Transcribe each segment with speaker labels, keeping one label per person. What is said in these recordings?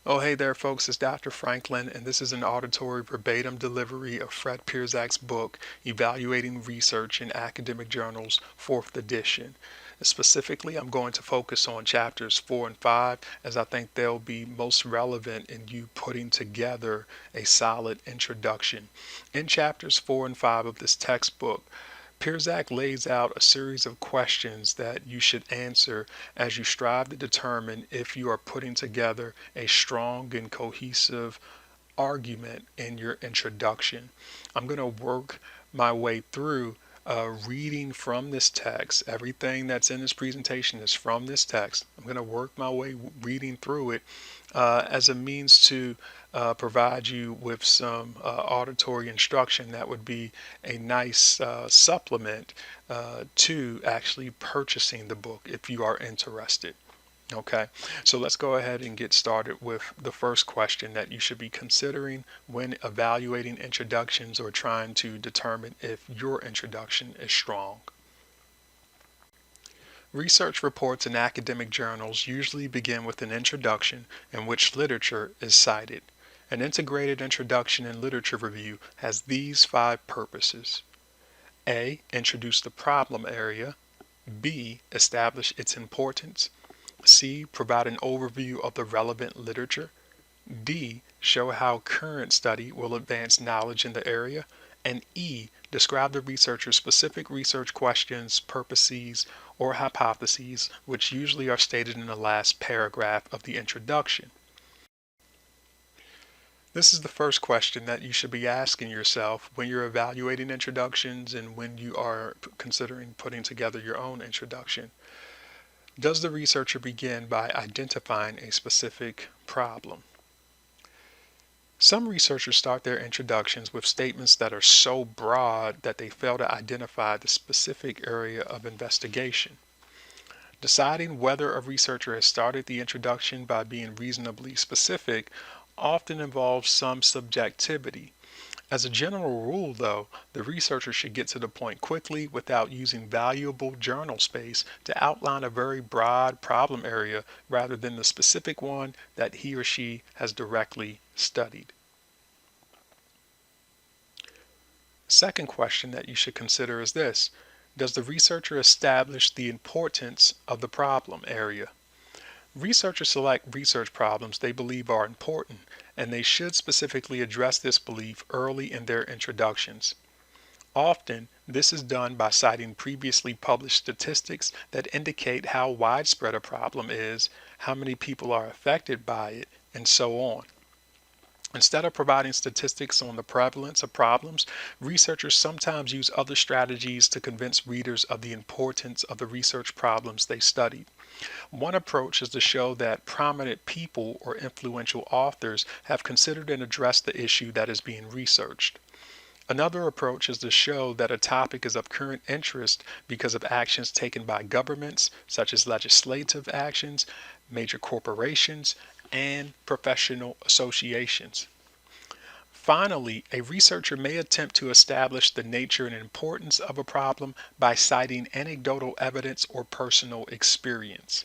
Speaker 1: Oh, hey there, folks. It's Dr. Franklin, and this is an auditory verbatim delivery of Fred Pyrczak's book, Evaluating Research in Academic Journals, 4th edition. Specifically, I'm going to focus on chapters 4 and 5, as I think they'll be most relevant in you putting together a solid introduction. In chapters 4 and 5 of this textbook, Pyrczak lays out a series of questions that you should answer as you strive to determine if you are putting together a strong and cohesive argument in your introduction. I'm going to work my way through reading from this text. Everything that's in this presentation is from this text. I'm going to work my way reading through it as a means to provide you with some auditory instruction that would be a nice supplement to actually purchasing the book if you are interested. Okay, so let's go ahead and get started with the first question that you should be considering when evaluating introductions or trying to determine if your introduction is strong. Research reports in academic journals usually begin with an introduction in which literature is cited. An integrated introduction and literature review has these 5 purposes. A. Introduce the problem area. B. Establish its importance. C. Provide an overview of the relevant literature. D. Show how current study will advance knowledge in the area. And E. Describe the researcher's specific research questions, purposes, or hypotheses, which usually are stated in the last paragraph of the introduction. This is the first question that you should be asking yourself when you're evaluating introductions and when you are considering putting together your own introduction. Does the researcher begin by identifying a specific problem? Some researchers start their introductions with statements that are so broad that they fail to identify the specific area of investigation. Deciding whether a researcher has started the introduction by being reasonably specific often involves some subjectivity. As a general rule, though, the researcher should get to the point quickly without using valuable journal space to outline a very broad problem area rather than the specific one that he or she has directly studied. Second question that you should consider is this: does the researcher establish the importance of the problem area? Researchers select research problems they believe are important, and they should specifically address this belief early in their introductions. Often, this is done by citing previously published statistics that indicate how widespread a problem is, how many people are affected by it, and so on. Instead of providing statistics on the prevalence of problems, researchers sometimes use other strategies to convince readers of the importance of the research problems they studied. One approach is to show that prominent people or influential authors have considered and addressed the issue that is being researched. Another approach is to show that a topic is of current interest because of actions taken by governments, such as legislative actions, major corporations, and professional associations. Finally, a researcher may attempt to establish the nature and importance of a problem by citing anecdotal evidence or personal experience.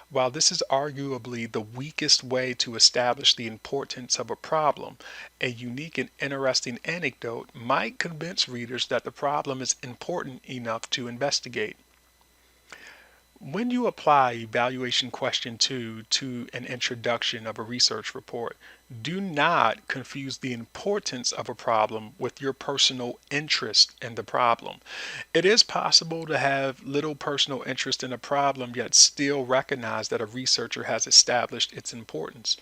Speaker 1: While this is arguably the weakest way to establish the importance of a problem, a unique and interesting anecdote might convince readers that the problem is important enough to investigate. When you apply evaluation question 2 to an introduction of a research report, do not confuse the importance of a problem with your personal interest in the problem. It is possible to have little personal interest in a problem yet still recognize that a researcher has established its importance.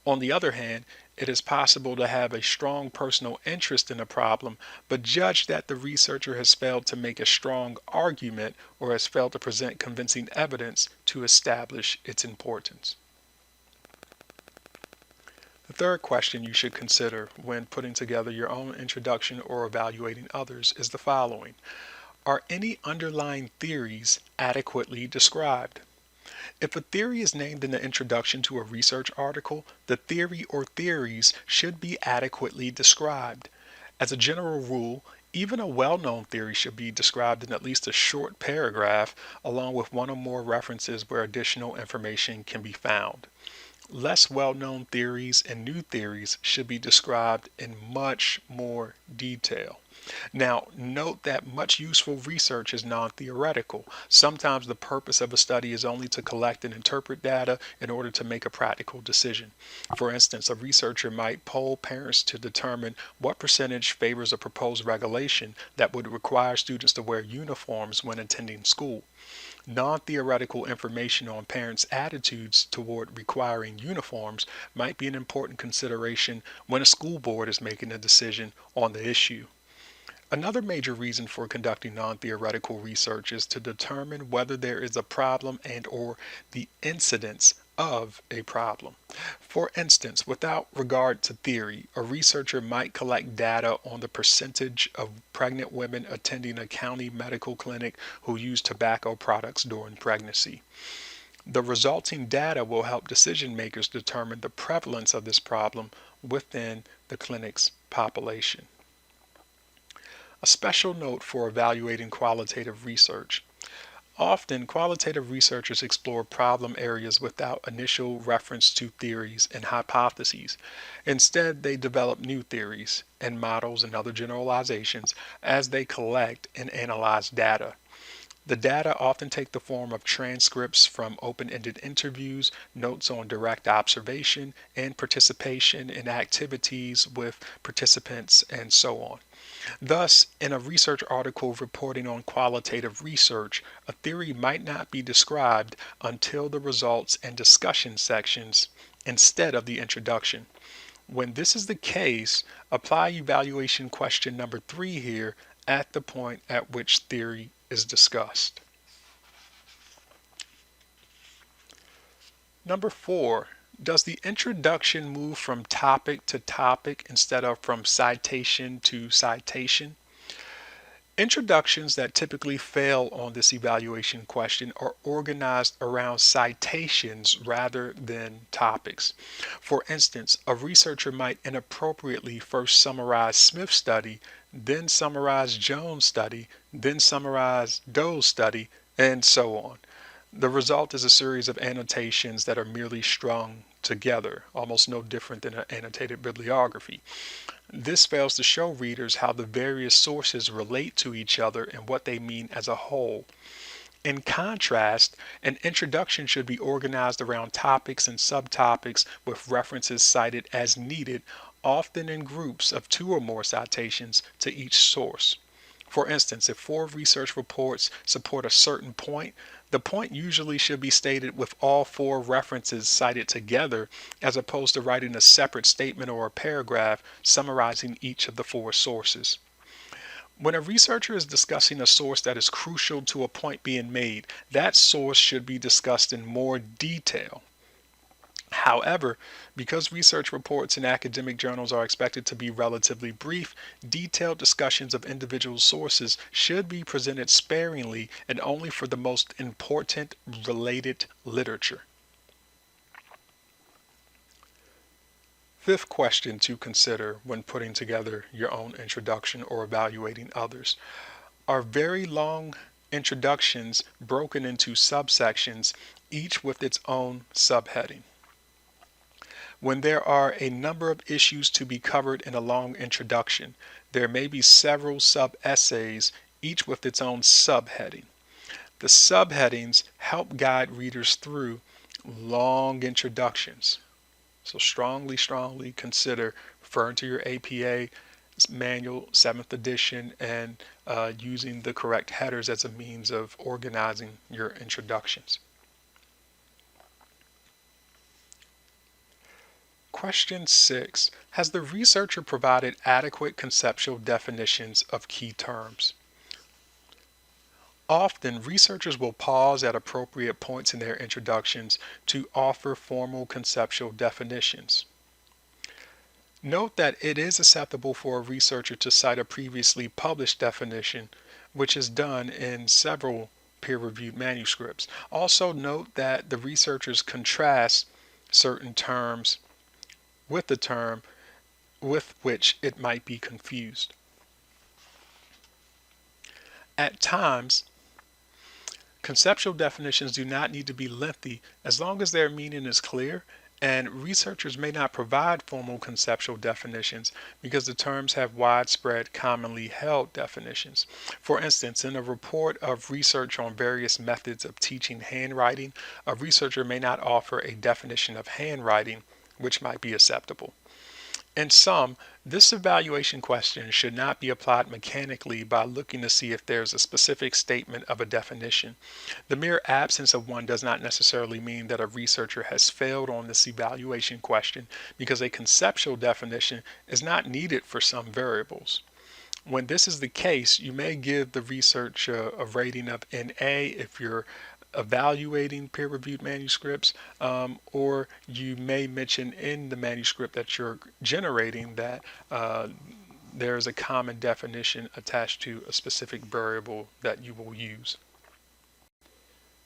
Speaker 1: On the other hand, it is possible to have a strong personal interest in a problem, but judge that the researcher has failed to make a strong argument or has failed to present convincing evidence to establish its importance. The third question you should consider when putting together your own introduction or evaluating others is the following: are any underlying theories adequately described? If a theory is named in the introduction to a research article, the theory or theories should be adequately described. As a general rule, even a well-known theory should be described in at least a short paragraph, along with one or more references where additional information can be found. Less well-known theories and new theories should be described in much more detail. Now, note that much useful research is non-theoretical. Sometimes the purpose of a study is only to collect and interpret data in order to make a practical decision. For instance, a researcher might poll parents to determine what percentage favors a proposed regulation that would require students to wear uniforms when attending school. Non-theoretical information on parents' attitudes toward requiring uniforms might be an important consideration when a school board is making a decision on the issue. Another major reason for conducting non-theoretical research is to determine whether there is a problem and or the incidence of a problem. For instance, without regard to theory, a researcher might collect data on the percentage of pregnant women attending a county medical clinic who use tobacco products during pregnancy. The resulting data will help decision makers determine the prevalence of this problem within the clinic's population. A special note for evaluating qualitative research. Often, qualitative researchers explore problem areas without initial reference to theories and hypotheses. Instead, they develop new theories and models and other generalizations as they collect and analyze data. The data often take the form of transcripts from open-ended interviews, notes on direct observation, and participation in activities with participants, and so on. Thus, in a research article reporting on qualitative research, a theory might not be described until the results and discussion sections instead of the introduction. When this is the case, apply evaluation question number 3 here at the point at which theory is discussed. Number 4, does the introduction move from topic to topic instead of from citation to citation? Introductions that typically fail on this evaluation question are organized around citations rather than topics. For instance, a researcher might inappropriately first summarize Smith's study, then summarize Jones' study, then summarize Doe's study, and so on. The result is a series of annotations that are merely strung together, almost no different than an annotated bibliography. This fails to show readers how the various sources relate to each other and what they mean as a whole. In contrast, an introduction should be organized around topics and subtopics with references cited as needed, often in groups of 2 or more citations to each source. For instance, if 4 research reports support a certain point, the point usually should be stated with all 4 references cited together, as opposed to writing a separate statement or a paragraph summarizing each of the 4 sources. When a researcher is discussing a source that is crucial to a point being made, that source should be discussed in more detail. However, because research reports in academic journals are expected to be relatively brief, detailed discussions of individual sources should be presented sparingly and only for the most important related literature. Fifth question to consider when putting together your own introduction or evaluating others. Are very long introductions broken into subsections, each with its own subheading? When there are a number of issues to be covered in a long introduction, there may be several sub-essays, each with its own subheading. The subheadings help guide readers through long introductions. So strongly consider referring to your APA manual 7th edition and using the correct headers as a means of organizing your introductions. Question 6. Has the researcher provided adequate conceptual definitions of key terms? Often, researchers will pause at appropriate points in their introductions to offer formal conceptual definitions. Note that it is acceptable for a researcher to cite a previously published definition, which is done in several peer-reviewed manuscripts. Also note that the researchers contrast certain terms with the term with which it might be confused. At times, conceptual definitions do not need to be lengthy as long as their meaning is clear And researchers may not provide formal conceptual definitions because the terms have widespread, commonly held definitions. For instance, in a report of research on various methods of teaching handwriting, a researcher may not offer a definition of handwriting, which might be acceptable. In sum, this evaluation question should not be applied mechanically by looking to see if there's a specific statement of a definition. The mere absence of one does not necessarily mean that a researcher has failed on this evaluation question because a conceptual definition is not needed for some variables. When this is the case, you may give the research a rating of NA if you're evaluating peer-reviewed manuscripts, or you may mention in the manuscript that you're generating that there is a common definition attached to a specific variable that you will use.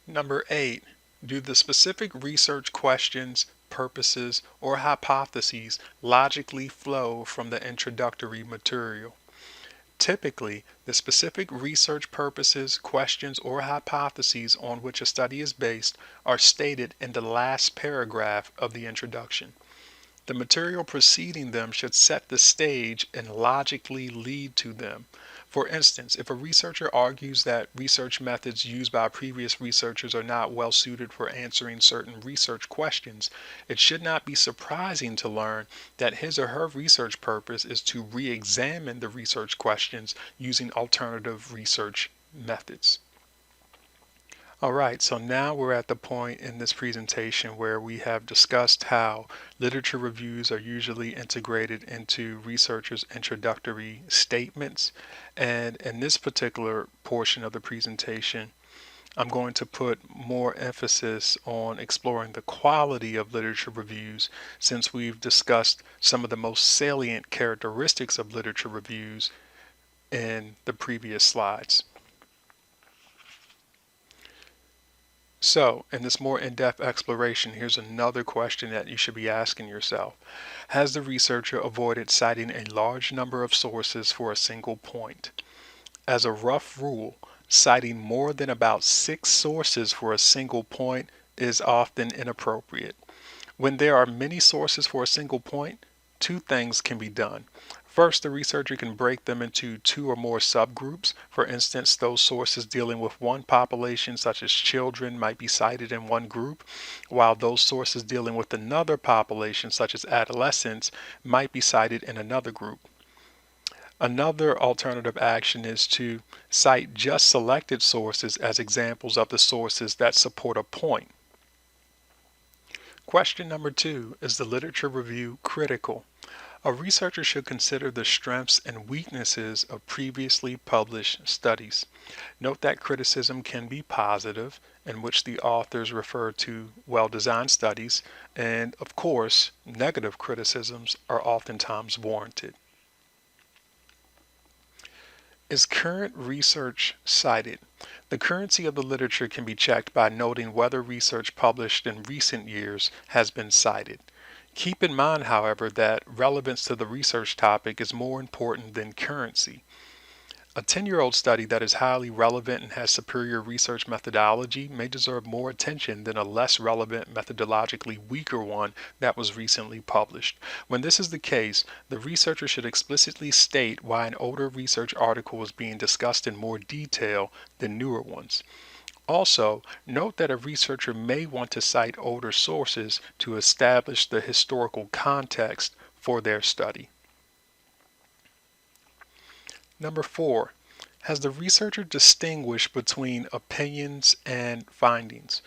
Speaker 1: Number 8, do the specific research questions, purposes, or hypotheses logically flow from the introductory material? Typically, the specific research purposes, questions, or hypotheses on which a study is based are stated in the last paragraph of the introduction. The material preceding them should set the stage and logically lead to them. For instance, if a researcher argues that research methods used by previous researchers are not well suited for answering certain research questions, it should not be surprising to learn that his or her research purpose is to re-examine the research questions using alternative research methods. Alright, so now we're at the point in this presentation where we have discussed how literature reviews are usually integrated into researchers' introductory statements. And in this particular portion of the presentation, I'm going to put more emphasis on exploring the quality of literature reviews since we've discussed some of the most salient characteristics of literature reviews in the previous slides. So, in this more in-depth exploration, here's another question that you should be asking yourself. Has the researcher avoided citing a large number of sources for a single point? As a rough rule, citing more than about 6 sources for a single point is often inappropriate. When there are many sources for a single point, 2 things can be done. First, the researcher can break them into 2 or more subgroups. For instance, those sources dealing with one population, such as children, might be cited in one group, while those sources dealing with another population, such as adolescents, might be cited in another group. Another alternative action is to cite just selected sources as examples of the sources that support a point. Question number 2, is the literature review critical? A researcher should consider the strengths and weaknesses of previously published studies. Note that criticism can be positive, in which the authors refer to well-designed studies, and of course, negative criticisms are oftentimes warranted. Is current research cited? The currency of the literature can be checked by noting whether research published in recent years has been cited. Keep in mind, however, that relevance to the research topic is more important than currency. A 10-year-old study that is highly relevant and has superior research methodology may deserve more attention than a less relevant, methodologically weaker one that was recently published. When this is the case, the researcher should explicitly state why an older research article is being discussed in more detail than newer ones. Also, note that a researcher may want to cite older sources to establish the historical context for their study. Number 4, has the researcher distinguished between opinions and findings?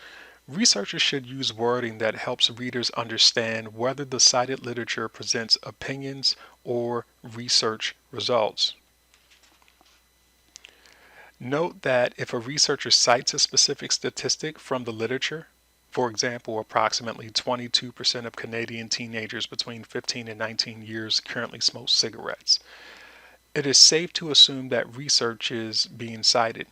Speaker 1: Researchers should use wording that helps readers understand whether the cited literature presents opinions or research results. Note that if a researcher cites a specific statistic from the literature, for example, approximately 22% of Canadian teenagers between 15 and 19 years currently smoke cigarettes, it is safe to assume that research is being cited.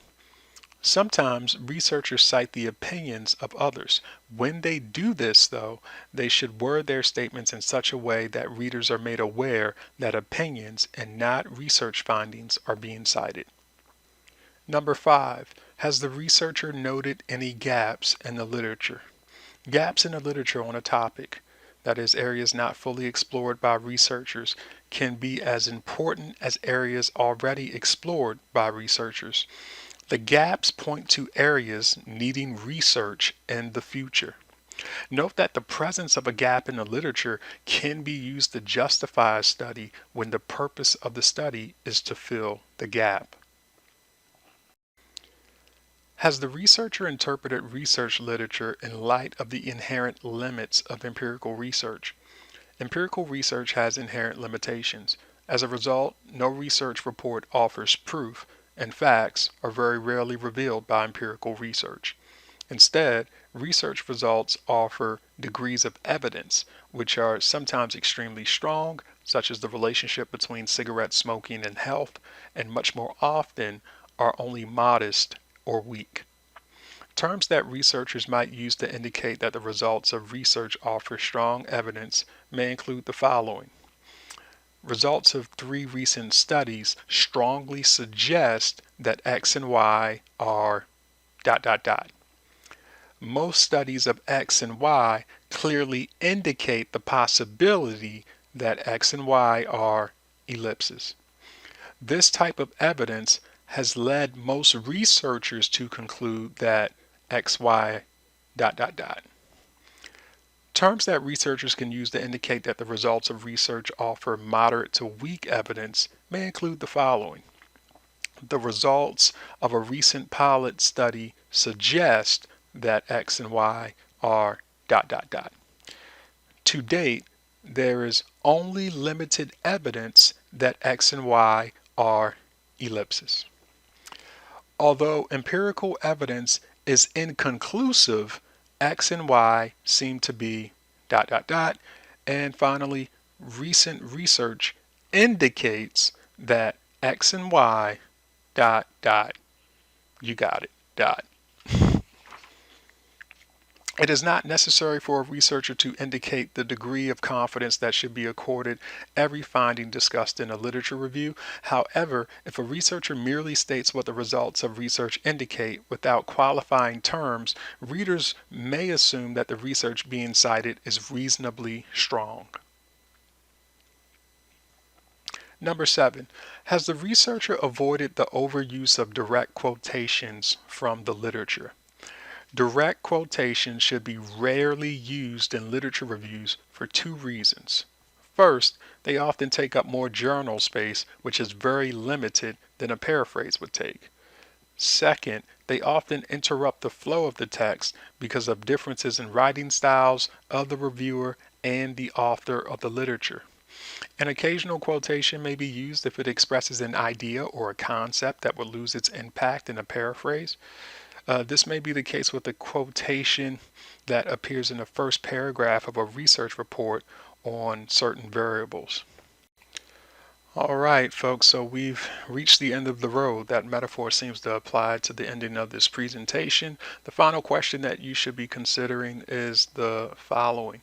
Speaker 1: Sometimes researchers cite the opinions of others. When they do this, though, they should word their statements in such a way that readers are made aware that opinions and not research findings are being cited. Number 5, has the researcher noted any gaps in the literature? Gaps in the literature on a topic. that is areas not fully explored by researchers, can be as important as areas already explored by researchers. The gaps point to areas needing research in the future. Note that the presence of a gap in the literature can be used to justify a study when the purpose of the study is to fill the gap. Has the researcher interpreted research literature in light of the inherent limits of empirical research? Empirical research has inherent limitations. As a result, no research report offers proof, and facts are very rarely revealed by empirical research. Instead, research results offer degrees of evidence, which are sometimes extremely strong, such as the relationship between cigarette smoking and health, and much more often are only modest or weak. Terms that researchers might use to indicate that the results of research offer strong evidence may include the following. Results of 3 recent studies strongly suggest that X and Y are ... Most studies of X and Y clearly indicate the possibility that X and Y are ellipses. This type of evidence has led most researchers to conclude that XY ... Terms that researchers can use to indicate that the results of research offer moderate to weak evidence may include the following. The results of a recent pilot study suggest that X and Y are ... To date, there is only limited evidence that X and Y are ellipses. Although empirical evidence is inconclusive, X and Y seem to be ... And finally, recent research indicates that X and Y ... You got it ... It is not necessary for a researcher to indicate the degree of confidence that should be accorded every finding discussed in a literature review. However, if a researcher merely states what the results of research indicate without qualifying terms, readers may assume that the research being cited is reasonably strong. Number 7, has the researcher avoided the overuse of direct quotations from the literature? Direct quotations should be rarely used in literature reviews for 2 reasons. First, they often take up more journal space, which is very limited than a paraphrase would take. Second, they often interrupt the flow of the text because of differences in writing styles of the reviewer and the author of the literature. An occasional quotation may be used if it expresses an idea or a concept that would lose its impact in a paraphrase. This may be the case with a quotation that appears in the first paragraph of a research report on certain variables. All right, folks, so we've reached the end of the road. That metaphor seems to apply to the ending of this presentation. The final question that you should be considering is the following.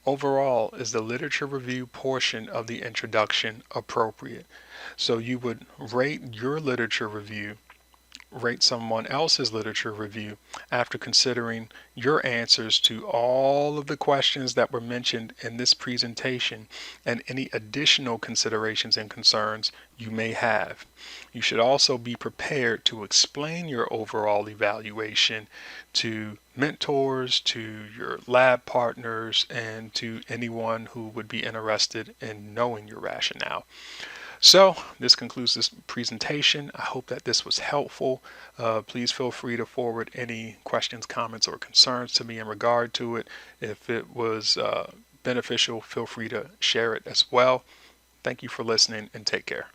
Speaker 1: Overall, is the literature review portion of the introduction appropriate? So you would rate your literature review, rate someone else's literature review after considering your answers to all of the questions that were mentioned in this presentation and any additional considerations and concerns you may have. You should also be prepared to explain your overall evaluation to mentors, to your lab partners, and to anyone who would be interested in knowing your rationale. So this concludes this presentation. I hope that this was helpful. Please feel free to forward any questions, comments, or concerns to me in regard to it. If it was beneficial, feel free to share it as well. Thank you for listening and take care.